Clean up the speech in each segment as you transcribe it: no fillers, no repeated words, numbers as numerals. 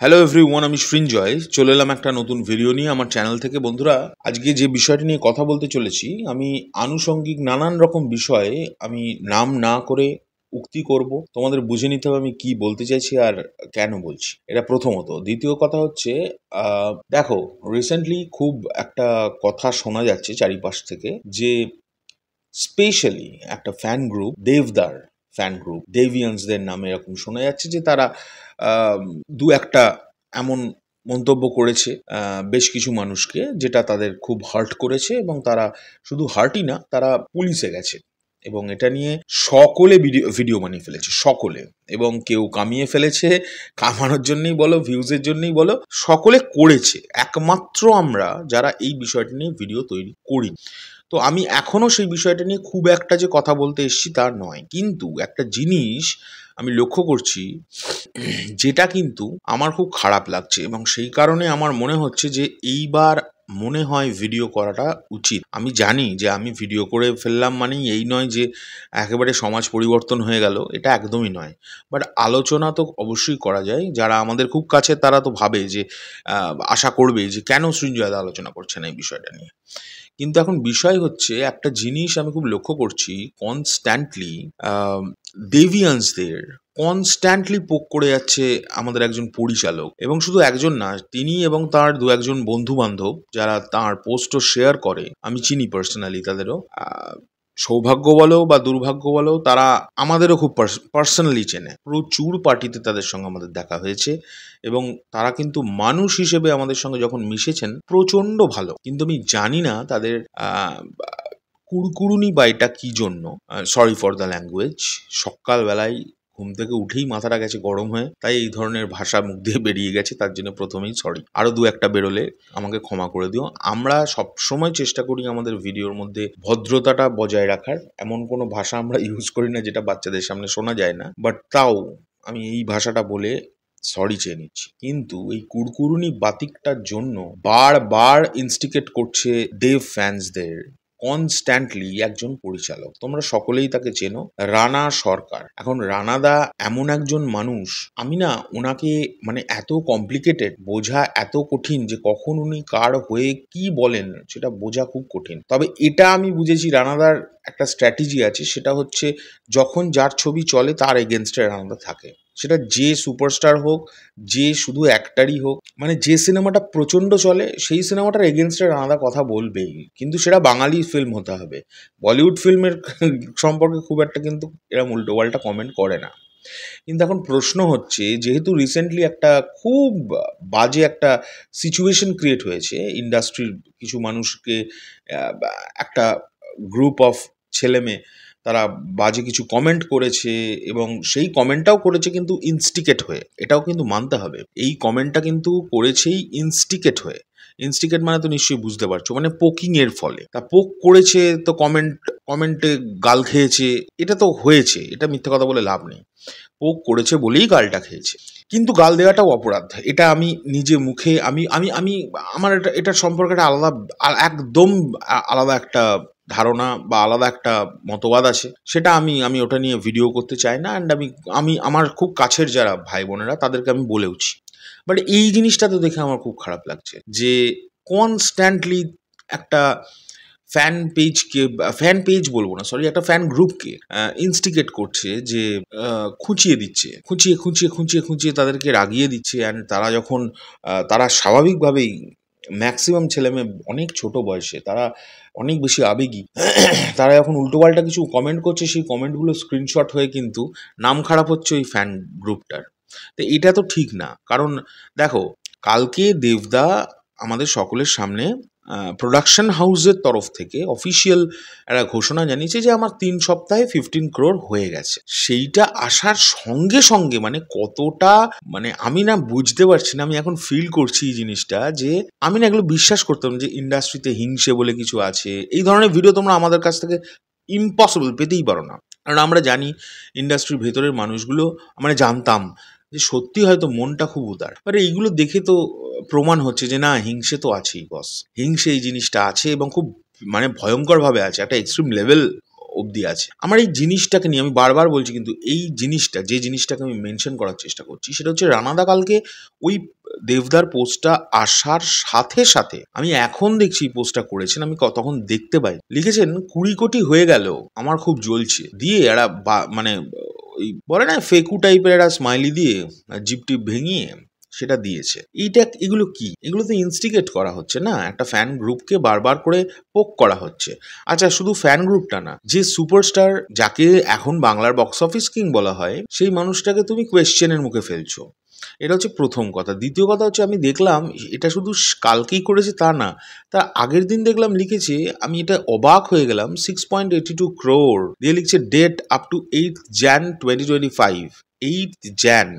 Hello everyone, আমি সৃঞ্জয় চলে এলাম একটা নতুন ভিডিও নিয়ে আমার চ্যানেল থেকে। বন্ধুরা, আজকে যে বিষয়টি নিয়ে কথা বলতে চলেছি, আমি আনুষঙ্গিক নানান রকম বিষয়ে আমি নাম না করে উক্তি করব। তোমাদের বুঝে নিতে হবে আমি কি বলতে চাইছি আর কেন বলছি। এটা প্রথমত। দ্বিতীয় কথা হচ্ছে, দেখো, রিসেন্টলি খুব একটা কথা শোনা যাচ্ছে চারিপাশ থেকে যে স্পেশালি একটা ফ্যান গ্রুপ, দেবদার ফ্যান গ্রুপ, ডেভিয়ান্সদের নামে এরকম শোনা যাচ্ছে যে তারা দু একটা এমন মন্তব্য করেছে বেশ কিছু মানুষকে, যেটা তাদের খুব হার্ট করেছে এবং তারা শুধু হার্টই না, তারা পুলিশে গেছে এবং এটা নিয়ে সকলে ভিডিও বানিয়ে ফেলেছে, সকলে। এবং কেউ কামিয়ে ফেলেছে, কামানোর জন্যই বলো, ভিউজের জন্যই বলো, সকলে করেছে। একমাত্র আমরা যারা এই বিষয়টা নিয়ে ভিডিও তৈরি করি। তো আমি এখনও সেই বিষয়টা নিয়ে খুব একটা যে কথা বলতে এসেছি তা নয়, কিন্তু একটা জিনিস আমি লক্ষ্য করছি যেটা কিন্তু আমার খুব খারাপ লাগছে এবং সেই কারণে আমার মনে হচ্ছে যে এইবার মনে হয় ভিডিও করাটা উচিত। আমি জানি যে আমি ভিডিও করে ফেললাম মানেই এই নয় যে একেবারে সমাজ পরিবর্তন হয়ে গেল, এটা একদমই নয়। বাট আলোচনা তো অবশ্যই করা যায়। যারা আমাদের খুব কাছে তারা তো ভাবে যে আশা করবে যে কেন সৃঞ্জয় আলোচনা করছেন এই বিষয়টা নিয়ে। কিন্তু এখন বিষয় হচ্ছে, একটা জিনিস আমি খুব লক্ষ্য করছি, কনস্ট্যান্টলি ডেভিয়ান্সদের কনস্ট্যান্টলি পোক করে যাচ্ছে আমাদের একজন পরিচালক, এবং শুধু একজন না, তিনি এবং তার দু একজন বন্ধু বান্ধব যারা তার পোস্টও শেয়ার করে, আমি চিনি পার্সোনালি তাদেরও। সৌভাগ্য বলো বা দুর্ভাগ্য বলো, তারা আমাদেরও খুব পার্সোনালি চেনে। প্রচুর পার্টিতে তাদের সঙ্গে আমাদের দেখা হয়েছে এবং তারা কিন্তু মানুষ হিসেবে আমাদের সঙ্গে যখন মিশেছেন প্রচণ্ড ভালো। কিন্তু আমি জানি না তাদের কুড়কুড়ুনি বা এটা কী জন্য, সরি ফর দ্য ল্যাঙ্গুয়েজ, সকালবেলায় ঘুম থেকে উঠেই মাথাটা গেছে গরম হয়ে, তাই এই ধরনের ভাষা মুখ দিয়ে বেরিয়ে গেছে, তার জন্য প্রথমেই সরি। আরও দু একটা বেরোলে আমাকে ক্ষমা করে দিও। আমরা সবসময় চেষ্টা করি আমাদের ভিডিওর মধ্যে ভদ্রতাটা বজায় রাখার, এমন কোনো ভাষা আমরা ইউজ করি না যেটা বাচ্চাদের সামনে শোনা যায় না, বাট তাও আমি এই ভাষাটা বলে সরি চেয়ে নিচ্ছি। কিন্তু এই কুড়কুড়ুনি বাতিকটার জন্য বারবার ইনস্টিগেট করছে দেব ফ্যান্সদের কনস্ট্যান্টলি একজন পরিচালক। তোমরা সকলেই তাকে চেনো, রানা সরকার। এখন রানাদা এমন একজন মানুষ, আমি না ওনাকে মানে এত কমপ্লিকেটেড, বোঝা এত কঠিন যে কখন উনি কার হয়ে কি বলেন সেটা বোঝা খুব কঠিন। তবে এটা আমি বুঝেছি, রানাদার একটা স্ট্র্যাটেজি আছে, সেটা হচ্ছে যখন যার ছবি চলে তার এগেনস্টে রানাদা থাকে। সেটা যে সুপারস্টার হোক, যে শুধু অ্যাক্টারই হোক, মানে যে সিনেমাটা প্রচণ্ড চলে সেই সিনেমাটার এগেনস্টে রানাদা কথা বলবেই, কিন্তু সেটা বাঙালি ফিল্ম হতে হবে। বলিউড ফিল্মের সম্পর্কে খুব একটা কিন্তু এরকম উল্টোপাল্টা কমেন্ট করে না। কিন্তু এখন প্রশ্ন হচ্ছে, যেহেতু রিসেন্টলি একটা খুব বাজে একটা সিচুয়েশন ক্রিয়েট হয়েছে ইন্ডাস্ট্রির কিছু মানুষকে, একটা গ্রুপ অফ ছেলেমেয়ে তারা বাজে কিছু কমেন্ট করেছে এবং সেই কমেন্টটাও করেছে কিন্তু ইনস্টিগেট হয়ে, এটাও কিন্তু মানতে হবে। এই কমেন্টটা কিন্তু করেছেই ইনস্টিগেট হয়ে। ইনস্টিগেট মানে তো নিশ্চয়ই বুঝতে পারছো, মানে পোকিং এর ফলে। তা পোক করেছে তো কমেন্টে গাল খেয়েছে, এটা তো হয়েছে, এটা মিথ্যে কথা বলে লাভ নেই। পোক করেছে বলেই গালটা খেয়েছে, কিন্তু গাল দেওয়াটাও অপরাধ। এটা আমি নিজে মুখে আমি আমি আমি আমার এটার সম্পর্কে একটা আলাদা, একদম আলাদা একটা ধারণা বা আলাদা একটা মতবাদ আছে, সেটা আমি ওটা নিয়ে ভিডিও করতে চাই না। অ্যান্ড আমি আমার খুব কাছের যারা ভাই বোনেরা তাদেরকে আমি বলেওছি। বাট এই জিনিসটা তো দেখে আমার খুব খারাপ লাগছে যে কনস্ট্যান্টলি একটা ফ্যান পেজ বলবো না, সরি, একটা ফ্যান গ্রুপকে ইনস্টিগেট করছে, যে খুঁচিয়ে দিচ্ছে, খুঁচিয়ে তাদেরকে রাগিয়ে দিচ্ছে। অ্যান্ড তারা যখন তারা স্বাভাবিকভাবেই, ম্যাক্সিমাম ছেলেমেয়ে অনেক ছোট বয়সে, তারা অনেক বেশি আবেগী, তারা যখন উল্টোপাল্টা কিছু কমেন্ট করছে, সেই কমেন্টগুলো স্ক্রিনশট হয়ে কিন্তু নাম খারাপ হচ্ছে ওই ফ্যান গ্রুপটার। তো এটা তো ঠিক না। কারণ দেখো, কালকে দেবদা আমাদের সকলের সামনে প্রোডাকশন হাউসের তরফ থেকে অফিসিয়াল একটা ঘোষণা জানিয়েছে যে আমার 3 সপ্তাহে 15 crore হয়ে গেছে। সেইটা আসার সঙ্গে সঙ্গে মানে কতটা, মানে আমি না বুঝতে পারছি না, আমি এখন ফিল করছি এই জিনিসটা, যে আমি না এগুলো বিশ্বাস করতাম যে ইন্ডাস্ট্রিতে হিংসে বলে কিছু আছে। এই ধরনের ভিডিও তোমরা আমাদের কাছ থেকে ইম্পসিবল পেতেই পারো না, কারণ আমরা জানি ইন্ডাস্ট্রির ভেতরের মানুষগুলো, মানে জানতাম যে সত্যি হয়তো মনটা খুব উদার। বাট এইগুলো দেখে তো প্রমাণ হচ্ছে যে না, হিংসে তো আছেই বস, হিংসে এই জিনিসটা আছে এবং খুব মানে ভয়ঙ্করভাবে আছে, একটা এক্সট্রিম লেভেল অবধি আছে। আমার এই জিনিসটাকে নিয়ে আমি বারবার বলছি, কিন্তু এই জিনিসটা, যে জিনিসটাকে আমি মেনশন করার চেষ্টা করছি, সেটা হচ্ছে রানাদা কালকে ওই দেবদার পোস্টটা আসার সাথে সাথে, আমি এখন দেখছি পোস্টটা করেছেন, আমি তখন দেখতে পাই লিখেছেন 20 কোটি হয়ে গেল, আমার খুব জ্বলছে, দিয়ে এরা মানে ওই বলে না ফেকু টাইপের একটা স্মাইলি দিয়ে জিপ টিপ ভেঙিয়ে সেটা দিয়েছে। এগুলো কি? এগুলো তো ইনস্টিগেট করা হচ্ছে না, একটা ফ্যান গ্রুপকে বারবার করে পোক করা হচ্ছে। আচ্ছা, শুধু ফ্যান গ্রুপটা না, যে সুপারস্টার, যাকে এখন বাংলার বক্স অফিস কিং বলা হয়, সেই মানুষটাকে তুমি কোয়েশ্চেনের মুখে ফেলছো। এটা হচ্ছে প্রথম কথা। দ্বিতীয় কথা হচ্ছে, আমি দেখলাম এটা শুধু কালকেই করেছে তা না, তার আগের দিন দেখলাম লিখেছে, আমি এটা অবাক হয়ে গেলাম, 6.82 crore দিয়ে লিখছে date up to 8th Jan 2025, 8th Jan।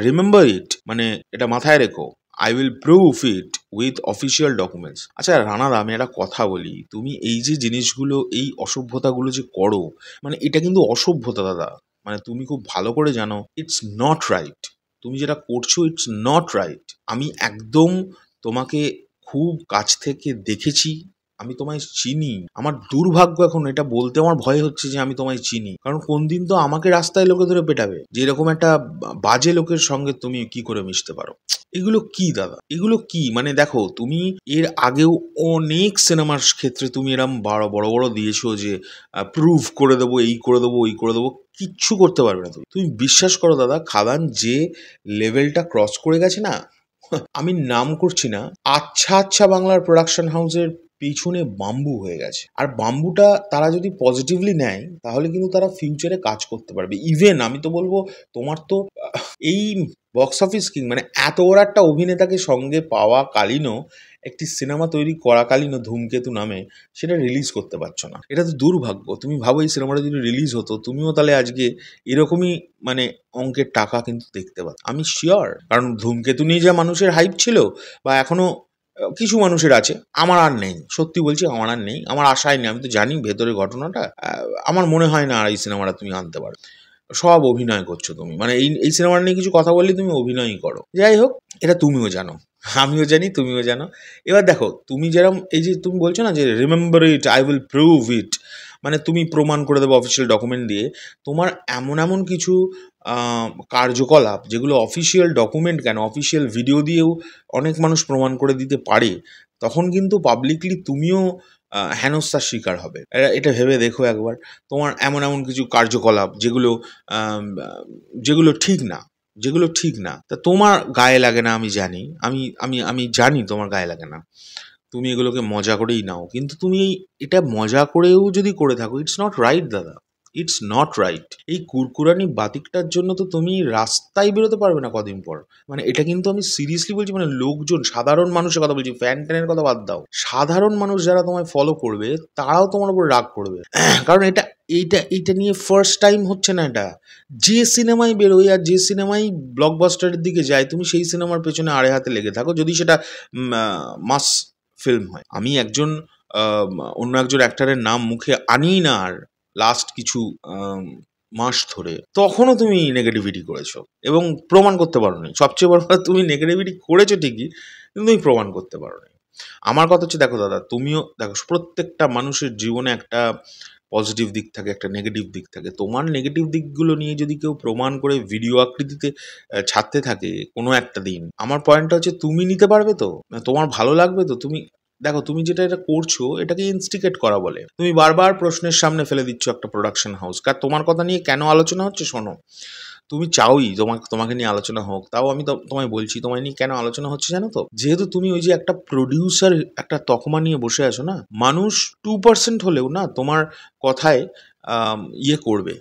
Remember it, মানে এটা মাথায় রেখো, I will prove it with official documents. আচ্ছা রানাদা, আমি একটা কথা বলি, তুমি এই যে জিনিসগুলো, এই অসভ্যতাগুলো যে করো, মানে এটা কিন্তু অসভ্যতা দাদা, মানে তুমি খুব ভালো করে জানো ইটস নট রাইট। তুমি যেটা করছো ইটস নট রাইট। আমি একদম তোমাকে খুব কাছ থেকে দেখেছি, আমি তোমায় চিনি। আমার দুর্ভাগ্য এখন এটা বলতে আমার ভয় হচ্ছে যে আমি তোমায় চিনি, কারণ কোন দিন তো আমাকে রাস্তায় লোকে ধরে পেটাবে যে এরকম একটা বাজে লোকের সঙ্গে তুমি কি করে মিশতে পারো। এগুলো কি দাদা, এগুলো কি? মানে দেখো, তুমি এর আগেও অনেক সিনেমার ক্ষেত্রে তুমি এরম বড় বড় দিয়েছো যে প্রুভ করে দেবো, এই করে দেবো, ওই করে দেবো, কিচ্ছু করতে পারবে না। তুমি বিশ্বাস করো দাদা, খাদান যে লেভেলটা ক্রস করে গেছে না, আমি নাম করছি না, আচ্ছা আচ্ছা বাংলার প্রোডাকশন হাউসের পিছনে বাম্বু হয়ে গেছে। আর বাম্বুটা তারা যদি পজিটিভলি নেয়, তাহলে কিন্তু তারা ফিউচারে কাজ করতে পারবে। ইভেন আমি তো বলবো, তোমার তো এই বক্স অফিস কিং, মানে এত বড় একটা অভিনেতাকে সঙ্গে পাওয়া কালীনও, একটি সিনেমা তৈরি করাকালীনও ধূমকেতু নামে সেটা রিলিজ করতে পারছো না, এটা তো দুর্ভাগ্য। তুমি ভাবো এই সিনেমাটা যদি রিলিজ হতো, তুমিও তাহলে আজকে এরকমই মানে অঙ্কের টাকা কিন্তু দেখতে পাচ্ছ, আমি শিওর। কারণ ধূমকেতু নিয়ে যা মানুষের হাইপ ছিল, বা এখনো কিছু মানুষের আছে, আমার আর নেই, সত্যি বলছি, আমার আর নেই, আমার আশাই নেই। আমি তো জানি ভেতরে ঘটনাটা, আমার মনে হয় না আর এই সিনেমাটা তুমি আনতে পারো। সব অভিনয় করছো তুমি, মানে এই সিনেমাটা নিয়ে কিছু কথা বললে তুমি অভিনয়ই করো। যাই হোক, এটা তুমিও জানো, আমিও জানি, তুমিও জানো। এবার দেখো, তুমি যেরকম এই যে তুমি বলছো না যে remember it, I will prove ইট, মানে তুমি প্রমাণ করে দেবো অফিসিয়াল ডকুমেন্ট দিয়ে। তোমার এমন এমন কিছু কার্যকলাপ, যেগুলো অফিসিয়াল ডকুমেন্ট কেন, অফিসিয়াল ভিডিও দিয়েও অনেক মানুষ প্রমাণ করে দিতে পারে, তখন কিন্তু পাবলিকলি তুমিও হেনস্থার শিকার হবে। এটা ভেবে দেখো একবার। তোমার এমন এমন কিছু কার্যকলাপ যেগুলো যেগুলো ঠিক না, যেগুলো ঠিক না, তা তোমার গায়ে লাগে না, আমি জানি, আমি আমি আমি জানি তোমার গায়ে লাগে না, তুমি এগুলোকে মজা করেই নাও। কিন্তু তুমি এটা মজা করেও যদি করে থাকো, ইটস নট রাইট দাদা, ইটস নট রাইট। এই কুরকুরানি বাতিকটার জন্য তো তুমি রাস্তায় বেরোতে পারবে না কদিন পর। মানে এটা কিন্তু আমি সিরিয়াসলি বলছি, মানে লোকজন, সাধারণ মানুষের কথা বলছি, ফ্যান ট্যানের কথা বাদ দাও, সাধারণ মানুষ যারা তোমায় ফলো করবে, তারাও তোমার উপর রাগ করবে। কারণ এইটা নিয়ে ফার্স্ট টাইম হচ্ছে না। এটা যে সিনেমায় বেরোয় আর যে সিনেমায় ব্লকবাস্টারের দিকে যায়, তুমি সেই সিনেমার পেছনে আড়ে হাতে লেগে থাকো, যদি সেটা মাস ফিল্ম হয়। আমি অন্য একজন অ্যাক্টারের নাম মুখে আনি না আর লাস্ট কিছু মাস ধরে, তখনও তুমি নেগেটিভিটি করেছো এবং প্রমাণ করতে পারোনি। সবচেয়ে বড় কথা, তুমি নেগেটিভিটি করেছো ঠিকই, কিন্তু তুমি প্রমাণ করতে পারোনি। আমার কথা হচ্ছে, দেখো দাদা, তুমিও দেখো, প্রত্যেকটা মানুষের জীবনে একটা পজিটিভ দিক থাকে, একটা নেগেটিভ দিক থাকে। তোমার নেগেটিভ দিকগুলো নিয়ে যদি কেউ প্রমাণ করে ভিডিও আকৃতিতে ছাড়তে থাকে কোনো একটা দিন, আমার পয়েন্টটা হচ্ছে, তুমি নিতে পারবে তো? তোমার ভালো লাগবে তো? তুমি দেখো, তুমি যেটা এটা করছো, এটাকে ইনস্টিগেট করা বলে। তুমি বারবার প্রশ্নের সামনে ফেলে দিচ্ছ একটা প্রোডাকশন হাউস। কার তোমার কথা নিয়ে কেন আলোচনা হচ্ছে শোনো, তুমি চাওই তোমাকে নিয়ে আলোচনা হোক, তাও আমি তোমায় বলছি তোমায় নিয়ে কেন আলোচনা হচ্ছে জানো তো? যেহেতু তুমি ওই যে একটা প্রডিউসার একটা তকমা নিয়ে বসে আছো না, মানুষ 2% হলেও না তোমার কথায় ইয়ে করবে,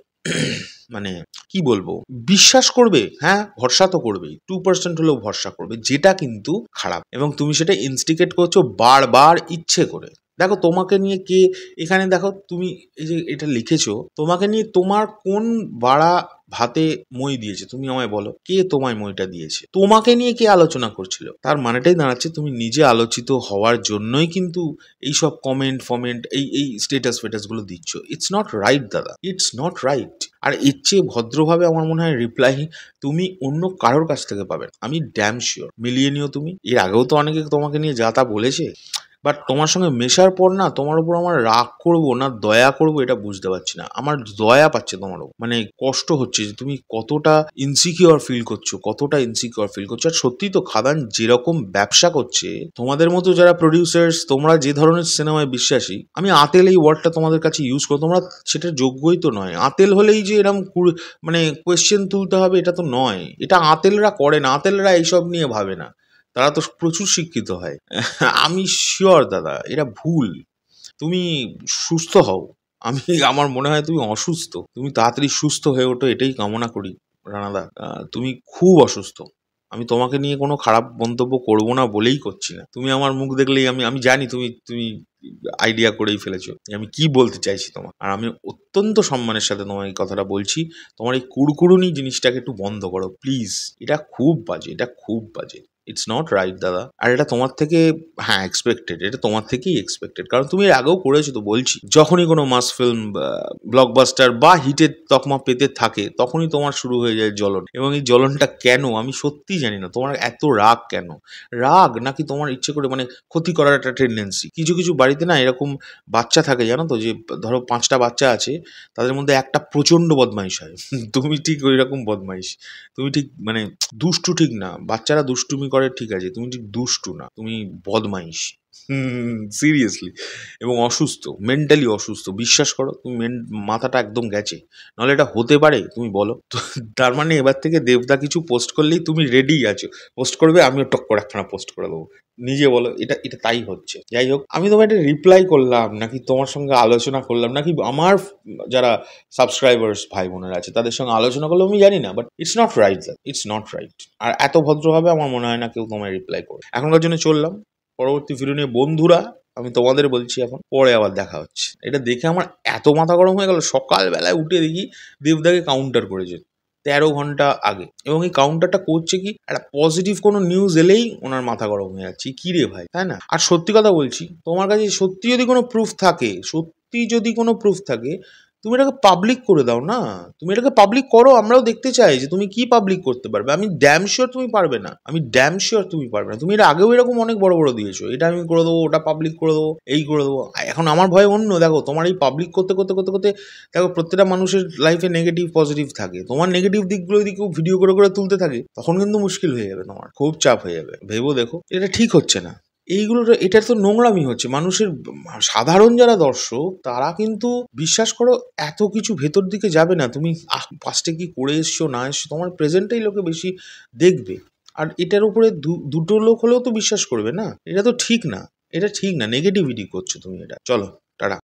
মানে কি বলবো, বিশ্বাস করবে। হ্যাঁ, ভরসা তো করবেই, 2% হলেও ভরসা করবে, যেটা কিন্তু খারাপ। এবং তুমি সেটা ইনস্টিগেট করছো বারবার ইচ্ছে করে। দেখো, তোমাকে নিয়ে কে এখানে, দেখো তুমি এই যে এটা লিখেছো, তোমাকে নিয়ে তোমার কোন বাড়া ভাতে মই দিয়েছে? তুমি আমায় বলো, কে তোমায় মইটা দিয়েছে? তোমাকে নিয়ে কে আলোচনা করছিল? তার মানেটাই দাঁড়াচ্ছে, তুমি নিজে আলোচিত হওয়ার জন্যই কিন্তু এইসব কমেন্ট এই স্টেটাস গুলো দিচ্ছ। ইটস নট রাইট দাদা, ইটস নট রাইট। আর এর চেয়ে ভদ্রভাবে আমার মনে হয় রিপ্লাই তুমি অন্য কারোর কাছ থেকে পাবে, আমি ড্যাম শিওর। মিলিয়ে নিও তুমি। এর আগেও তো অনেকে তোমাকে নিয়ে যা তা বলেছে, বাট তোমার সঙ্গে মেশার পর না তোমার উপর আমার রাগ করবো না দয়া করবো এটা বুঝতে পারছি না। আমার দয়া পাচ্ছে তোমার উপর, মানে কষ্ট হচ্ছে যে তুমি কতটা ইনসিকিওর ফিল করছো, কতটা ইনসিকিওর ফিল করছো। আর সত্যি তো খাদান যেরকম ব্যবসা করছে, তোমাদের মতো যারা প্রডিউসার্স, তোমরা যে ধরনের সিনেমায় বিশ্বাসী, আমি আতেল এই ওয়ার্ডটা তোমাদের কাছে ইউজ করো, তোমরা সেটার যোগ্যই তো নয়। আতেল হলেই যে এরকম মানে কোয়েশ্চেন তুলতে হবে এটা তো নয়। এটা আতেলরা করে না, আতেলরা এইসব নিয়ে ভাবে না, তারা তো প্রচুর শিক্ষিত হয়। আমি শিওর দাদা এটা ভুল। তুমি সুস্থ হও। আমি আমার মনে হয় তুমি অসুস্থ, তুমি তাড়াতাড়ি সুস্থ হয়ে ওঠো এটাই কামনা করি রানাদা। তুমি খুব অসুস্থ। আমি তোমাকে নিয়ে কোনো খারাপ মন্তব্য করবো না বলেই করছি না। তুমি আমার মুখ দেখলেই আমি আমি জানি তুমি তুমি আইডিয়া করেই ফেলেছো আমি কি বলতে চাইছি তোমার। আর আমি অত্যন্ত সম্মানের সাথে তোমার এই কথাটা বলছি, তোমার এই কুড়কুড়ুনি জিনিসটাকে একটু বন্ধ করো প্লিজ। এটা খুব বাজে, এটা খুব বাজে। ইটস নট রাইট দাদা। আর এটা তোমার থেকে, হ্যাঁ এক্সপেক্টেড, এটা তোমার থেকেই এক্সপেক্টেড, কারণ তুমি এর আগেও করেছো তো বলছি। যখনই কোনো মাস ফিল্ম ব্লকবাস্টার বা হিটের তকমা পেতে থাকে তখনই তোমার শুরু হয়ে যায় জ্বলন। এবং এই জ্বলনটা কেন আমি সত্যি জানি না, তোমার এত রাগ কেন? রাগ নাকি তোমার ইচ্ছে করে মানে ক্ষতি করার একটা টেন্ডেন্সি? কিছু কিছু বাড়িতে না এরকম বাচ্চা থাকে জানো তো, যে ধরো 5টা বাচ্চা আছে, তাদের মধ্যে একটা প্রচণ্ড বদমাইশ হয়। তুমি ঠিক ওই রকম বদমাইশ। তুমি ঠিক মানে দুষ্টু ঠিক না, বাচ্চারা দুষ্টুমি করে ঠিক আছে, তুমি ঠিক দুষ্টু না, তুমি বদমাইশ। সিরিয়াসলি। এবং অসুস্থ, মেন্টালি অসুস্থ, বিশ্বাস করো তুমি মাথাটা একদম গেছে। নাহলে এটা হতে পারে তুমি বলো তো? তার মানে এবার থেকে দেবদা কিছু পোস্ট করলেই তুমি রেডি আছো, পোস্ট করবে আমিও টক করে একখানা পোস্ট করে দেবো। নিজে বলো এটা এটা তাই হচ্ছে। যাই হোক, আমি তোমার এটা রিপ্লাই করলাম নাকি তোমার সঙ্গে আলোচনা করলাম নাকি আমার যারা সাবস্ক্রাইবার্স ভাই বোনেরা আছে তাদের সঙ্গে আলোচনা করলাম আমি জানি না, but it's not right, it's not right. আর এত ভদ্রভাবে আমার মনে হয় না কেউ তোমায় রিপ্লাই করবে। এখনকার জন্য চললাম, পরবর্তী ভিডিও নিয়ে বন্ধুরা আমি তোমাদের বলছি এখন, পরে আবার দেখা হচ্ছে। এটা দেখে আমার এত মাথা গরম হয়ে গেল, সকালবেলায় উঠে দেখি দেবদাকে কাউন্টার করেছে 13 ঘন্টা আগে, এবং এই কাউন্টারটা করছে কি, একটা পজিটিভ কোনো নিউজ এলেই ওনার মাথা গরম হয়ে যাচ্ছে। কি রে ভাই, তাই না? আর সত্যি কথা বলছি, তোমার কাছে সত্যি যদি কোনো প্রুফ থাকে, সত্যি যদি কোনো প্রুফ থাকে, তুমি এটাকে পাবলিক করে দাও না। তুমি এটাকে পাবলিক করো, আমরাও দেখতে চাই যে তুমি কি পাবলিক করতে পারবে। আমি ড্যাম শিওর তুমি পারবে না, আমি ড্যাম শিওর তুমি পারবে না। তুমি এর আগেও এরকম অনেক বড় বড় দিয়েছো, এটা আমি করে দেবো, ওটা পাবলিক করে দেবো, এই করে দেবো। এখন আমার ভয় অন্য, দেখো তোমার এই পাবলিক করতে করতে করতে করতে দেখো প্রত্যেকটা মানুষের লাইফে নেগেটিভ পজিটিভ থাকে, তোমার নেগেটিভ দিকগুলো যদি কেউ ভিডিও করে করে তুলতে থাকে তখন কিন্তু মুশকিল হয়ে যাবে, তোমার খুব চাপ হয়ে যাবে। ভেবো দেখো, এটা ঠিক হচ্ছে না। এইগুলো এটার তো নোংরামি হচ্ছে। মানুষের সাধারণ যারা দর্শক তারা কিন্তু বিশ্বাস করো এত কিছু ভেতর দিকে যাবে না। তুমি পাস্টে কি করে এসছো না এসছো, তোমার প্রেজেন্টটাই লোকে বেশি দেখবে। আর এটার উপরে দুটো লোক হলেও তো বিশ্বাস করবে না। এটা তো ঠিক না, এটা ঠিক না, নেগেটিভিটি করছো তুমি এটা। চলো টাটা।